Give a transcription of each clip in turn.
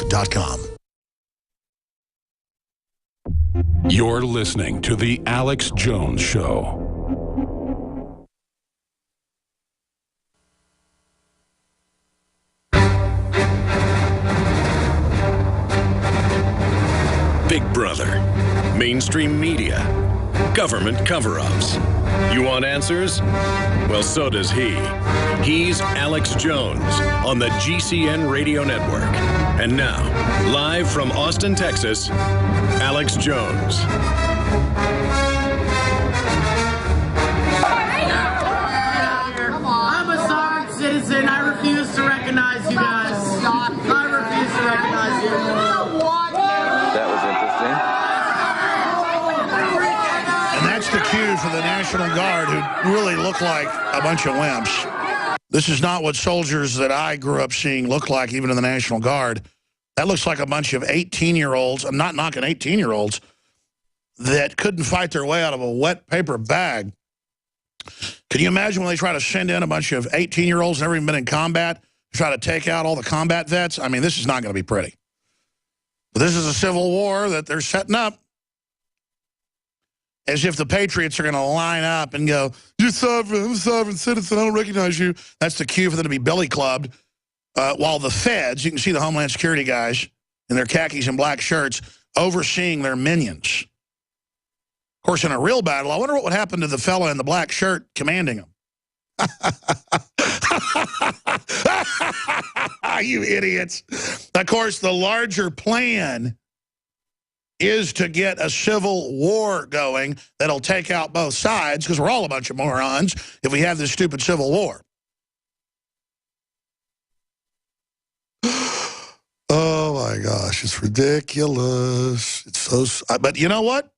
Life.com. You're listening to The Alex Jones Show. Big Brother, mainstream media, government cover-ups. You want answers? Well, so does he. He's Alex Jones on the GCN Radio Network. And now, live from Austin, Texas, Alex Jones. I'm a sovereign citizen. I refuse to recognize you guys. I refuse to recognize you. That was interesting. And that's the cue for the National Guard, who really look like a bunch of wimps. This is not what soldiers that I grew up seeing look like, even in the National Guard. That looks like a bunch of 18-year-olds. I'm not knocking 18-year-olds that couldn't fight their way out of a wet paper bag. Can you imagine when they try to send in a bunch of 18-year-olds never even been in combat to try to take out all the combat vets? I mean, this is not going to be pretty. But this is a civil war that they're setting up as if the patriots are going to line up and go, "You're sovereign, I'm a sovereign citizen, I don't recognize you." That's the cue for them to be billy clubbed. While the feds, you can see the Homeland Security guys in their khakis and black shirts overseeing their minions. Of course, in a real battle, I wonder what would happen to the fella in the black shirt commanding them. You idiots. Of course, the larger plan is to get a civil war going that'll take out both sides, because we're all a bunch of morons if we have this stupid civil war. Oh, my gosh, it's ridiculous. It's so... But you know what?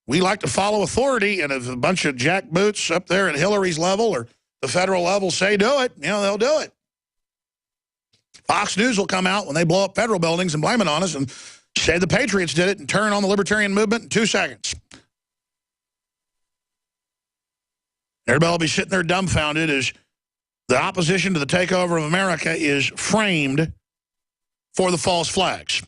We like to follow authority, and if a bunch of jackboots up there at Hillary's level or the federal level say do it, you know, they'll do it. Fox News will come out when they blow up federal buildings and blame it on us and say the Patriots did it and turn on the libertarian movement in 2 seconds. Everybody will be sitting there dumbfounded as the opposition to the takeover of America is framed for the false flags.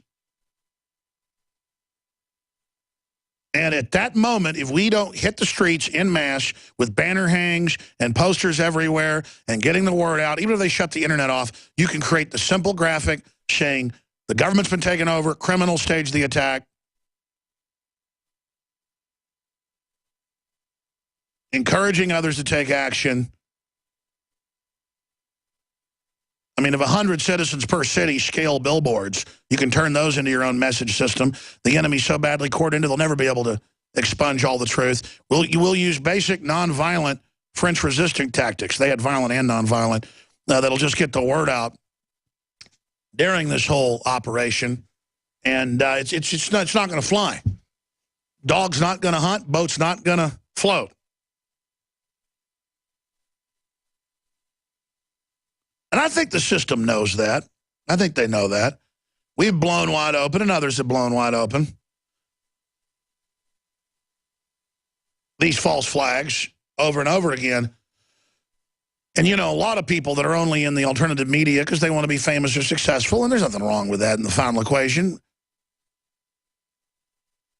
And at that moment, if we don't hit the streets en masse with banner hangs and posters everywhere and getting the word out, even if they shut the internet off, you can create the simple graphic saying the government's been taken over, criminals staged the attack, encouraging others to take action. I mean, if 100 citizens per city scale billboards, you can turn those into your own message system. The enemy's so badly coordinated, they'll never be able to expunge all the truth. We'll use basic nonviolent French resisting tactics. They had violent and nonviolent. That'll just get the word out during this whole operation. And it's not going to fly. Dog's not going to hunt. Boat's not going to float. And I think the system knows that. I think they know that. We've blown wide open, and others have blown wide open these false flags over and over again. And, you know, a lot of people that are only in the alternative media because they want to be famous or successful, and there's nothing wrong with that in the final equation.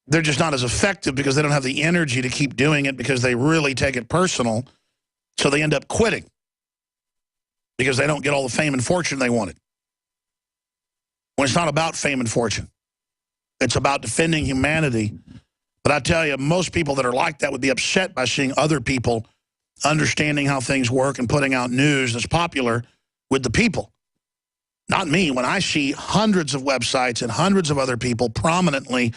They're just not as effective because they don't have the energy to keep doing it because they really take it personal, so they end up quitting because they don't get all the fame and fortune they wanted. When it's not about fame and fortune. It's about defending humanity. But I tell you, most people that are like that would be upset by seeing other people understanding how things work and putting out news that's popular with the people. Not me. When I see hundreds of websites and hundreds of other people prominently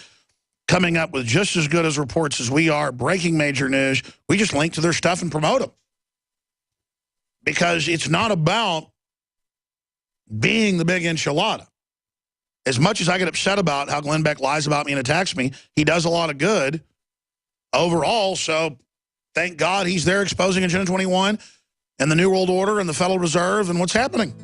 coming up with just as good as reports as we are, breaking major news, we just link to their stuff and promote them. Because it's not about being the big enchilada. As much as I get upset about how Glenn Beck lies about me and attacks me, he does a lot of good overall, so thank God he's there exposing Agenda 21 and the New World Order and the Federal Reserve and what's happening.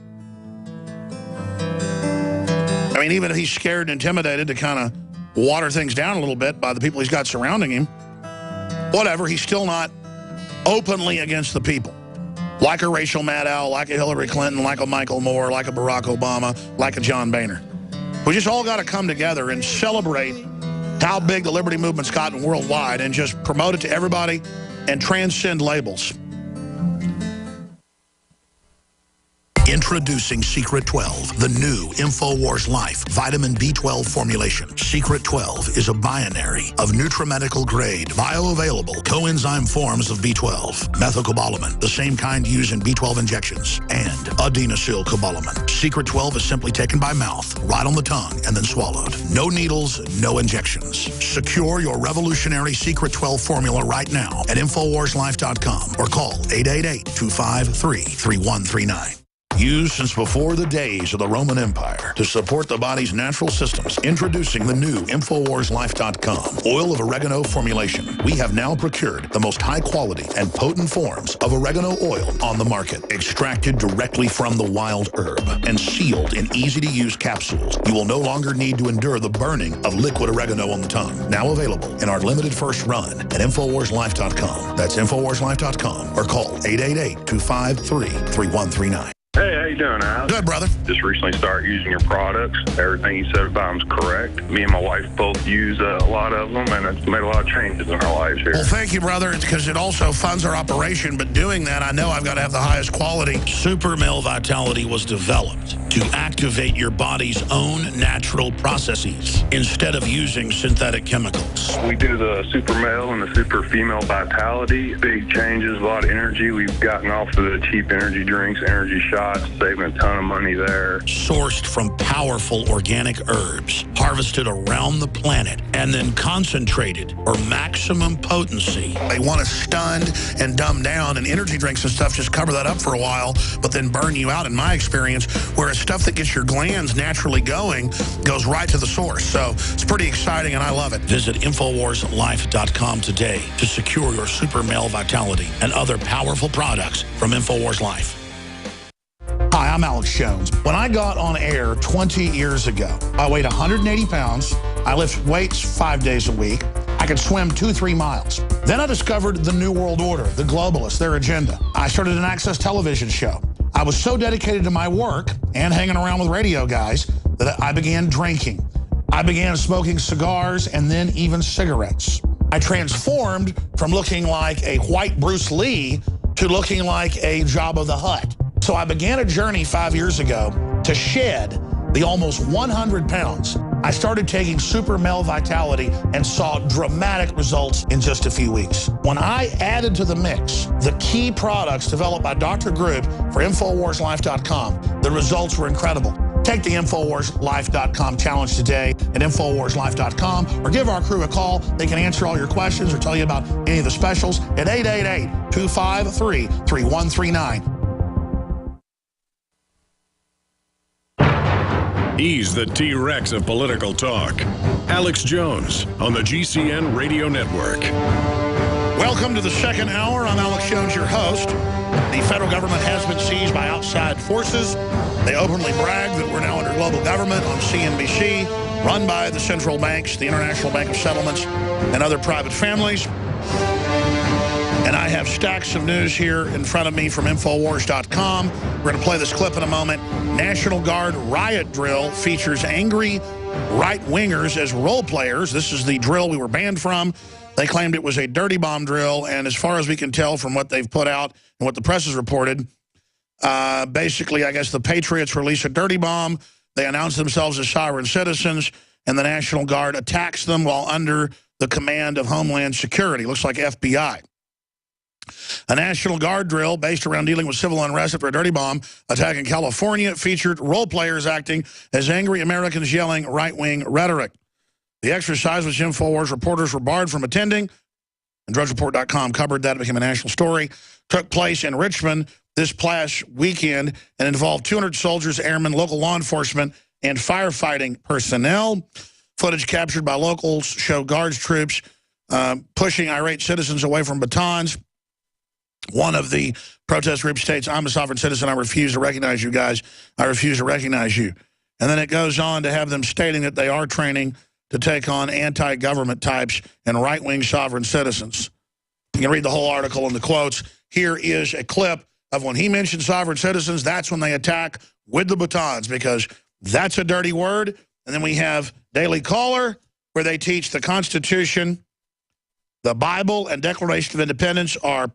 I mean, even if he's scared and intimidated to kind of water things down a little bit by the people he's got surrounding him, whatever, he's still not openly against the people. Like a Rachel Maddow, like a Hillary Clinton, like a Michael Moore, like a Barack Obama, like a John Boehner. We just all got to come together and celebrate how big the liberty movement's gotten worldwide and just promote it to everybody and transcend labels. Introducing Secret 12, the new InfoWars Life vitamin B12 formulation. Secret 12 is a binary of nutramedical grade, bioavailable coenzyme forms of B12, methylcobalamin, the same kind used in B12 injections, and adenosylcobalamin. Secret 12 is simply taken by mouth, right on the tongue, and then swallowed. No needles, no injections. Secure your revolutionary Secret 12 formula right now at InfoWarsLife.com or call 888-253-3139. Used since before the days of the Roman Empire to support the body's natural systems. Introducing the new InfoWarsLife.com oil of oregano formulation. We have now procured the most high quality and potent forms of oregano oil on the market. Extracted directly from the wild herb and sealed in easy-to-use capsules. You will no longer need to endure the burning of liquid oregano on the tongue. Now available in our limited first run at InfoWarsLife.com. That's InfoWarsLife.com or call 888-253-3139. Hey, how you doing, Alex? Good, brother. Just recently started using your products. Everything you said about them's correct. Me and my wife both use a lot of them, and it's made a lot of changes in our lives here. Well, thank you, brother. It's because it also funds our operation, but doing that, I know I've got to have the highest quality. Super Male Vitality was developed to activate your body's own natural processes instead of using synthetic chemicals. We do the Super Male and the Super Female Vitality. Big changes, a lot of energy. We've gotten off of the cheap energy drinks, energy shots, saving a ton of money there. Sourced from powerful organic herbs, harvested around the planet, and then concentrated for maximum potency. They want to stun and dumb down, and energy drinks and stuff just cover that up for a while, but then burn you out, in my experience, whereas stuff that gets your glands naturally going goes right to the source. So it's pretty exciting, and I love it. Visit InfoWarsLife.com today to secure your Super Male Vitality and other powerful products from InfoWars Life. Hi, I'm Alex Jones. When I got on air 20 years ago, I weighed 180 pounds. I lift weights 5 days a week. I could swim 2-3 miles. Then I discovered the New World Order, the globalists, their agenda. I started an Access television show. I was so dedicated to my work and hanging around with radio guys that I began drinking. I began smoking cigars and then even cigarettes. I transformed from looking like a white Bruce Lee to looking like a Jabba the Hutt. So I began a journey 5 years ago to shed the almost 100 pounds. I started taking Super Male Vitality and saw dramatic results in just a few weeks. When I added to the mix the key products developed by Dr. Group for InfoWarsLife.com, the results were incredible. Take the InfoWarsLife.com challenge today at InfoWarsLife.com or give our crew a call. They can answer all your questions or tell you about any of the specials at 888-253-3139. He's the T-Rex of political talk. Alex Jones on the GCN Radio Network. Welcome to the second hour. I'm Alex Jones, your host. The federal government has been seized by outside forces. They openly brag that we're now under global government on CNBC, run by the central banks, the International Bank of Settlements, and other private families. And I have stacks of news here in front of me from Infowars.com. We're going to play this clip in a moment. National Guard riot drill features angry right-wingers as role players. This is the drill we were banned from. They claimed it was a dirty bomb drill, and as far as we can tell from what they've put out and what the press has reported, basically, I guess the Patriots release a dirty bomb. They announce themselves as sovereign citizens, and the National Guard attacks them while under the command of Homeland Security. Looks like FBI. A National Guard drill based around dealing with civil unrest after a dirty bomb attack in California featured role players acting as angry Americans yelling right-wing rhetoric. The exercise, which InfoWars reporters were barred from attending, and DrudgeReport.com covered that. It became a national story, took place in Richmond this past weekend and involved 200 soldiers, airmen, local law enforcement, and firefighting personnel. Footage captured by locals showed Guards troops pushing irate citizens away from batons. One of the protest groups states, "I'm a sovereign citizen. I refuse to recognize you guys. I refuse to recognize you." And then it goes on to have them stating that they are training to take on anti-government types and right-wing sovereign citizens. You can read the whole article in the quotes. Here is a clip of when he mentioned sovereign citizens, that's when they attack with the batons, because that's a dirty word, And then we have Daily Caller, where they teach the Constitution, the Bible, and Declaration of Independence are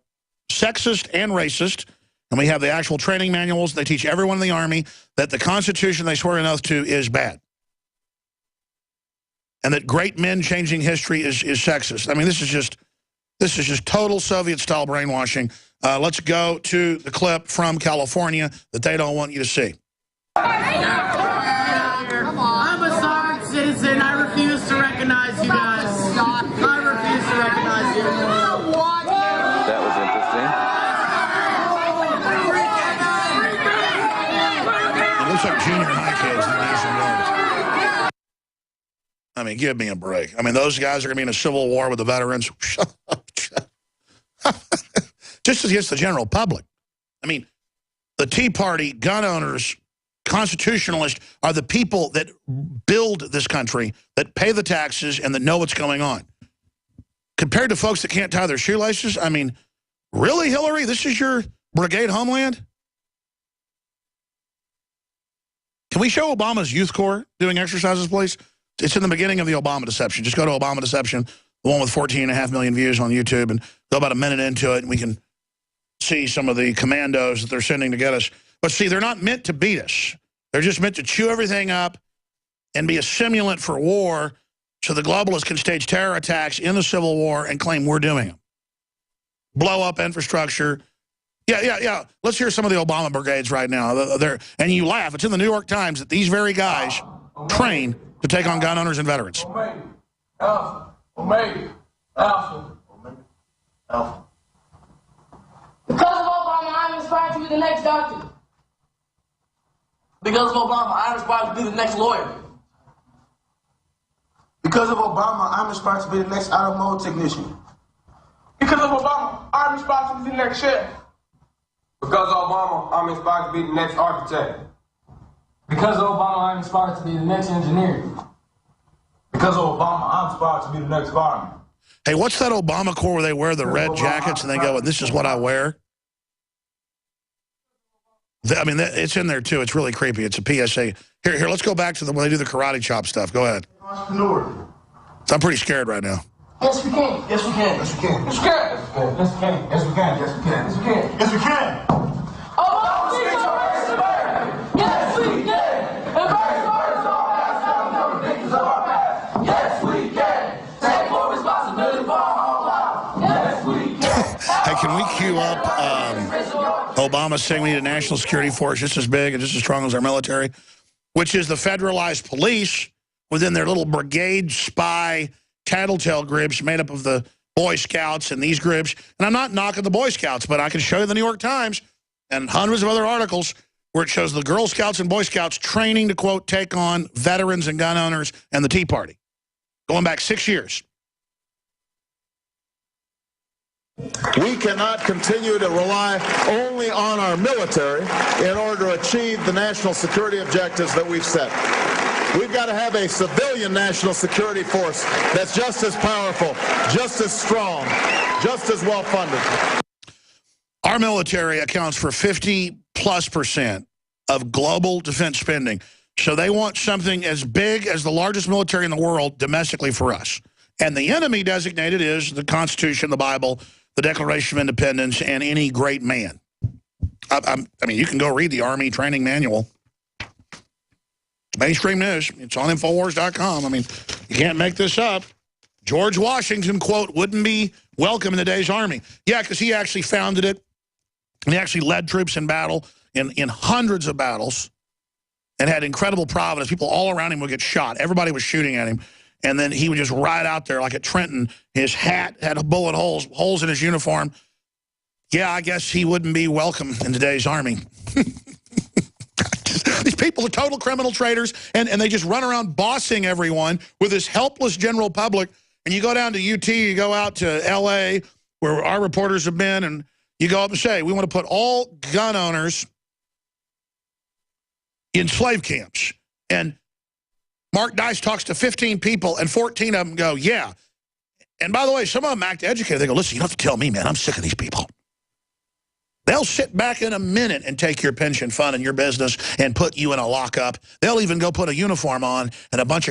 sexist and racist. And we have the actual training manuals. They teach everyone in the Army that the Constitution they swear an oath to is bad. And that great men changing history is sexist. I mean, this is just total Soviet-style brainwashing. Let's go to the clip from California that they don't want you to see. I'm a sovereign citizen. I refuse to recognize you guys. I refuse to recognize you. That was interesting. It looks like junior high kids in the National Guard. I mean, give me a break. I mean, those guys are going to be in a civil war with the veterans. Shut up. Just against the general public. I mean, the Tea Party, gun owners, constitutionalists are the people that build this country, that pay the taxes, and that know what's going on. Compared to folks that can't tie their shoelaces, I mean, really, Hillary? This is your brigade homeland? Can we show Obama's Youth Corps doing exercises, please? It's in the beginning of the Obama Deception. Just go to Obama Deception, the one with 14.5 million views on YouTube, and go about a minute into it, and we can see some of the commandos that they're sending to get us. But see, they're not meant to beat us. They're just meant to chew everything up and be a simulant for war so the globalists can stage terror attacks in the Civil War and claim we're doing them. Blow up infrastructure. Yeah. Let's hear some of the Obama brigades right now. And you laugh. It's in the New York Times that these very guys train to take on gun owners and veterans. Omega. Alpha. Because of Obama, I'm inspired to be the next doctor. Because of Obama, I'm inspired to be the next lawyer. Because of Obama, I'm inspired to be the next automotive technician. Because of Obama, I'm inspired to be the next chef. Because of Obama, I'm inspired to be the next architect. Because of Obama, I'm inspired to be the next engineer. Because of Obama, I'm inspired to be the next fireman. Hey, what's that Obama Corps where they wear the red jackets and they go, this is what I wear? I mean, it's in there, too. It's really creepy. It's a PSA. Here, let's go back to when they do the karate chop stuff. Go ahead. Entrepreneur. So I'm pretty scared right now. Yes, we can. Yes, we can. Yes, we can. Yes, we can. Yes, we can. Yes, we can. Yes, we can. Yes, we can. Yes, we can. Obama speaks on race America. Yes, we can. And race is all past time, no ridiculous of our past. Yes, we can. Take more responsibility for our own lives. Yes, we can. Hey, can we cue up Obama saying we need a national security force just as big and just as strong as our military, which is the federalized police within their little brigade spy tattletale groups made up of the Boy Scouts and these groups. And I'm not knocking the Boy Scouts, but I can show you the New York Times and hundreds of other articles where it shows the Girl Scouts and Boy Scouts training to, quote, take on veterans and gun owners and the Tea Party, going back 6 years. We cannot continue to rely only on our military in order to achieve the national security objectives that we've set. We've got to have a civilian national security force that's just as powerful, just as strong, just as well funded. Our military accounts for 50+% of global defense spending. So they want something as big as the largest military in the world domestically for us. And the enemy designated is the Constitution, the Bible, the Declaration of Independence, and any great man. I mean, you can go read the Army Training Manual. It's mainstream news. It's on Infowars.com. I mean, you can't make this up. George Washington, quote, wouldn't be welcome in today's Army. Yeah, because he actually founded it. And he actually led troops in battle in hundreds of battles and had incredible providence. People all around him would get shot. Everybody was shooting at him. And then he would just ride out there like at Trenton. His hat had bullet holes in his uniform. Yeah, I guess he wouldn't be welcome in today's Army. These people are total criminal traitors, and they just run around bossing everyone with this helpless general public. And you go down to UT, you go out to L.A., where our reporters have been, and you go up and say, we want to put all gun owners in slave camps. And Mark Dice talks to 15 people, and 14 of them go, yeah. And by the way, some of them act educated. They go, listen, you don't have to tell me, man. I'm sick of these people. They'll sit back in a minute and take your pension fund and your business and put you in a lockup. They'll even go put a uniform on and a bunch of